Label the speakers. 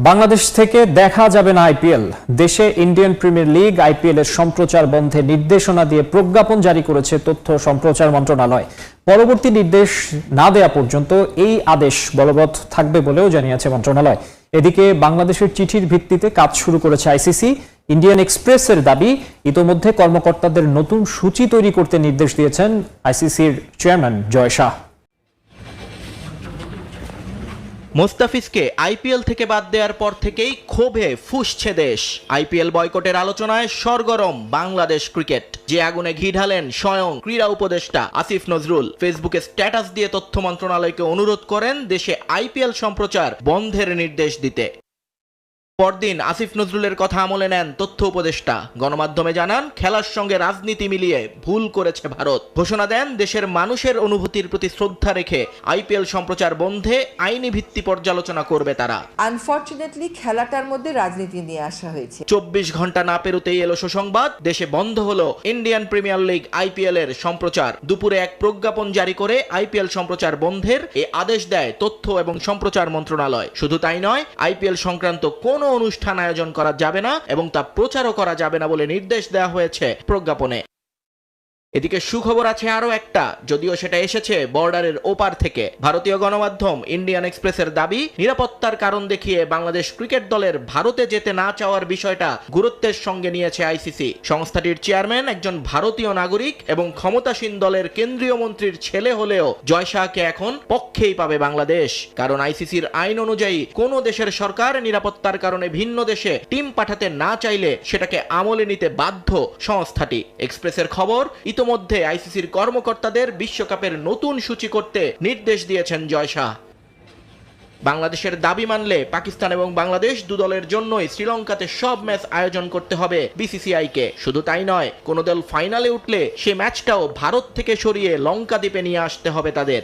Speaker 1: বাংলাদেশ থেকে দেখা যাবে না আইপিএল। দেশে ইন্ডিয়ান প্রিমিয়ার লিগ আইপিএল এর সম্প্রচার বন্ধে নির্দেশনা দিয়ে প্রজ্ঞাপন জারি করেছে তথ্য সম্প্রচার মন্ত্রণালয়। পরবর্তী নির্দেশ না দেয়া পর্যন্ত এই আদেশ বলবৎ থাকবে বলেও জানিয়েছে মন্ত্রণালয়। এদিকে বাংলাদেশের চিঠির ভিত্তিতে কাজ শুরু করেছে আইসিসি। ইন্ডিয়ান এক্সপ্রেসের দাবি, ইতোমধ্যে কর্মকর্তাদের নতুন সূচি তৈরি করতে নির্দেশ দিয়েছেন আইসিসির চেয়ারম্যান জয় শাহ।
Speaker 2: মোস্তাফিজকে আইপিএল থেকে বাদ দেওয়ার পর থেকেই ক্ষোভে ফুঁসছে দেশ। আইপিএল বয়কটের আলোচনায় সরগরম বাংলাদেশ ক্রিকেট। যে আগুনে ঘি ঢালেন স্বয়ং ক্রীড়া উপদেষ্টা আসিফ নজরুল। ফেসবুকে স্ট্যাটাস দিয়ে তথ্য মন্ত্রণালয়কে অনুরোধ করেন দেশে আইপিএল সম্প্রচার বন্ধের নির্দেশ দিতে। পরদিন আসিফ নজরুলের কথা আমলে নেন তথ্য উপদেষ্টা। গণমাধ্যমে জানান, খেলার সঙ্গে রাজনীতি মিলিয়ে ভুল করেছে ভারত। ঘোষণা দেন, দেশের মানুষের অনুভূতির প্রতি শ্রদ্ধা রেখে আইপিএল সম্প্রচার বন্ধে আইনি ভিত্তি পর্যালোচনা করবে তারা।
Speaker 3: আনফরচুনেটলি খেলাটার মধ্যে রাজনীতি নিয়ে আসা হয়েছে।
Speaker 2: 24 ঘন্টা না পেরোতেই এলো সুসংবাদ, দেশে বন্ধ হলো ইন্ডিয়ান প্রিমিয়ার লিগ আইপিএল এর সম্প্রচার। দুপুরে এক প্রজ্ঞাপন জারি করে আইপিএল সম্প্রচার বন্ধের এ আদেশ দেয় তথ্য এবং সম্প্রচার মন্ত্রণালয়। শুধু তাই নয়, আইপিএল সংক্রান্ত কোনো অনুষ্ঠান আয়োজন করা যাবে না এবং তা প্রচারও করা যাবে না বলে নির্দেশ দেওয়া হয়েছে প্রজ্ঞাপনে। এদিকে সুখবর আছে আরো একটা, যদিও সেটা এসেছে বর্ডারের ওপার থেকে। ভারতীয় গণমাধ্যম ইন্ডিয়ান এক্সপ্রেসের দাবি, নিরাপত্তার কারণ দেখিয়ে বাংলাদেশ ক্রিকেট দলের ভারতে যেতে না চাওয়ার বিষয়টা গুরুত্বের সঙ্গে নিয়েছে আইসিসি। সংস্থাটির চেয়ারম্যান একজন ভারতীয় নাগরিক এবং ক্ষমতাসীন দলের কেন্দ্রীয় মন্ত্রীর ছেলে হলেও জয় শাহকে এখন পক্ষেই পাবে বাংলাদেশ। কারণ আইসিসির আইন অনুযায়ী কোনো দেশের সরকার নিরাপত্তার কারণে ভিন্ন দেশে টিম পাঠাতে না চাইলে সেটাকে আমলে নিতে বাধ্য সংস্থাটি। এক্সপ্রেসের খবর, ইতোমধ্যে আইসিসির কর্মকর্তাদের বিশ্বকাপের নতুন সূচি করতে নির্দেশ দিয়েছেন জয় শাহ। বাংলাদেশের দাবি মানলে পাকিস্তান এবং বাংলাদেশ দুদলের জন্যই শ্রীলঙ্কাতে সব ম্যাচ আয়োজন করতে হবে বিসিসিআইকে। শুধু তাই নয়, কোনো দল ফাইনালে উঠলে সে ম্যাচটাও ভারত থেকে সরিয়ে লঙ্কা দ্বীপে নিয়ে আসতে হবে তাদের।